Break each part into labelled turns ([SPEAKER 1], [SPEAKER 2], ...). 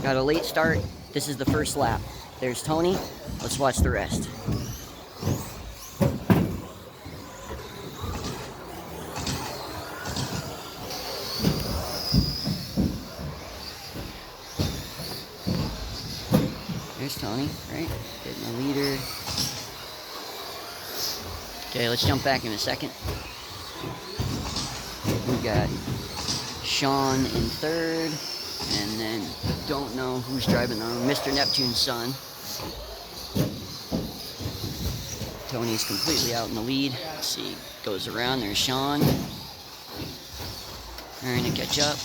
[SPEAKER 1] Got a late start. This is the first lap. There's Tony. Let's watch the rest. There's Tony, right? Getting the leader. Okay, let's jump back in a second. We got Sean in third, and then don't know who's driving on Mr. Neptune's son. Tony's completely out in the lead. Let's see, goes around. There's Sean. Trying to catch up.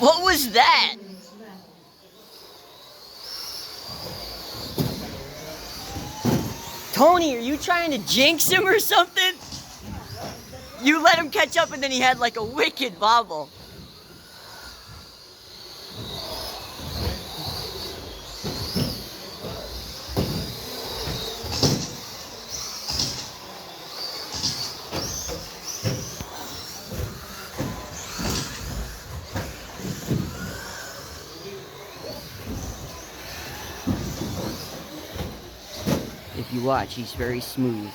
[SPEAKER 1] What was that? Tony, are you trying to jinx him or something? You let him catch up and then he had like a wicked bobble. If you watch, he's very smooth.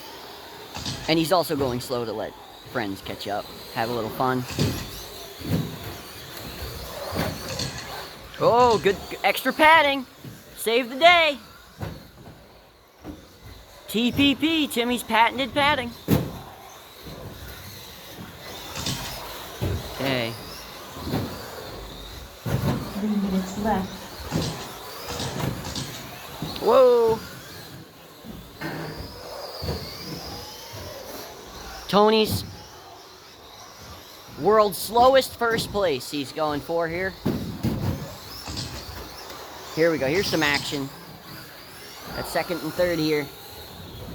[SPEAKER 1] And he's also going slow to let friends catch up, have a little fun. Oh, good extra padding. Save the day. TPP, Timmy's patented padding. Okay.
[SPEAKER 2] 3 minutes left.
[SPEAKER 1] Whoa. Tony's world's slowest first place he's going for here. Here we go. Here's some action. At second and third here.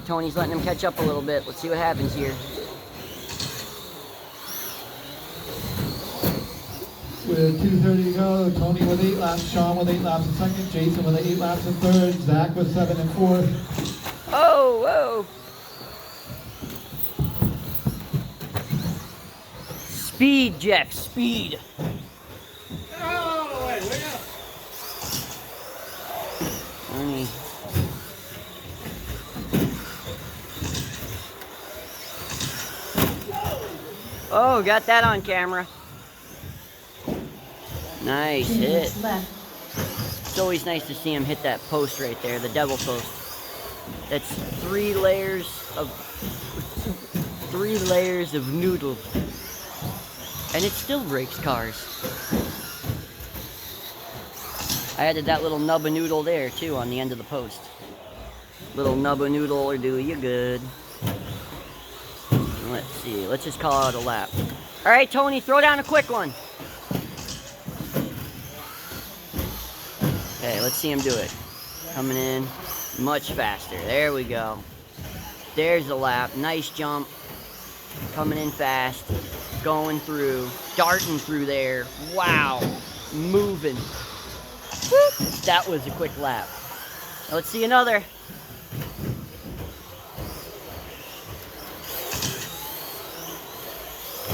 [SPEAKER 1] Tony's letting him catch up a little bit. Let's see what happens here.
[SPEAKER 3] With 2:30 to go, Tony with 8 laps, Sean with 8 laps in second, Jason with 8 laps in third, Zach with 7 in fourth.
[SPEAKER 1] Oh, whoa. Speed, Jeff, speed.
[SPEAKER 3] Oh, wait up.
[SPEAKER 1] Tony. Oh, got that on camera. Nice
[SPEAKER 2] 2
[SPEAKER 1] hit.
[SPEAKER 2] minutes left.
[SPEAKER 1] It's always nice to see him hit that post right there, the devil post. That's 3 layers of noodle. And it still breaks cars. I added that little nub of noodle there too on the end of the post. Little nub of noodle or do you good. Let's see, let's just call it a lap. All right, Tony, throw down a quick one. Okay, let's see him do it. Coming in much faster. There we go. There's the lap. Nice jump. Coming in fast. Going through. Darting through there. Wow. Moving. Whoop. That was a quick lap. Now let's see another.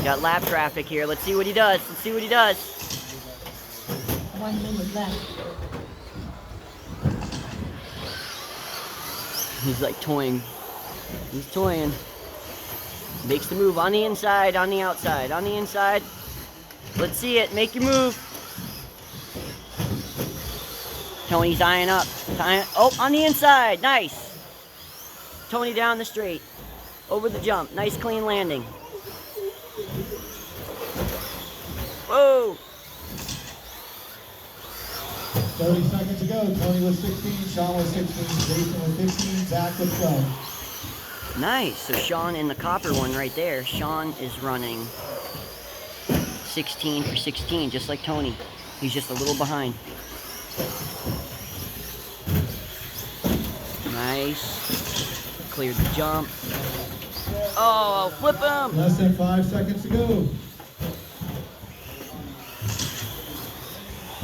[SPEAKER 1] Got lap traffic here. Let's see what he does. Let's see what he does.
[SPEAKER 2] 1 minute left.
[SPEAKER 1] He's like toying. He's toying. Makes the move on the inside, on the outside, on the inside. Let's see it. Make your move. Tony's eyeing up. Oh, on the inside. Nice. Tony down the straight. Over the jump. Nice clean landing. Whoa.
[SPEAKER 3] 30 seconds to go. Tony with 16, Sean with 16, Jason with 15, Zach with 12.
[SPEAKER 1] Nice. So Sean in the copper one right there. Sean is running 16 for 16, just like Tony. He's just a little behind. Nice. Cleared the jump. Oh, flip him.
[SPEAKER 3] Less than 5 seconds to go.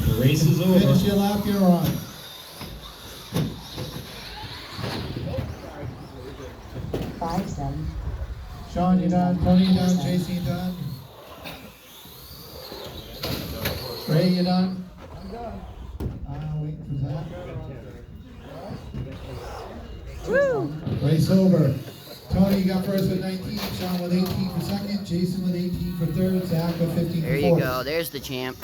[SPEAKER 4] The race is over.
[SPEAKER 3] Finish your lap, you're on.
[SPEAKER 2] Five, 7.
[SPEAKER 3] Sean, you done? Tony, you done? Jason, you done? Ray, you done? I'm done. Waiting for Zach.
[SPEAKER 1] Woo!
[SPEAKER 3] Race over. Tony, you got first with 19. Sean with 18 for second. Jason with 18 for third. Zach with 15
[SPEAKER 1] There
[SPEAKER 3] for
[SPEAKER 1] you
[SPEAKER 3] fourth.
[SPEAKER 1] go. There's the champ.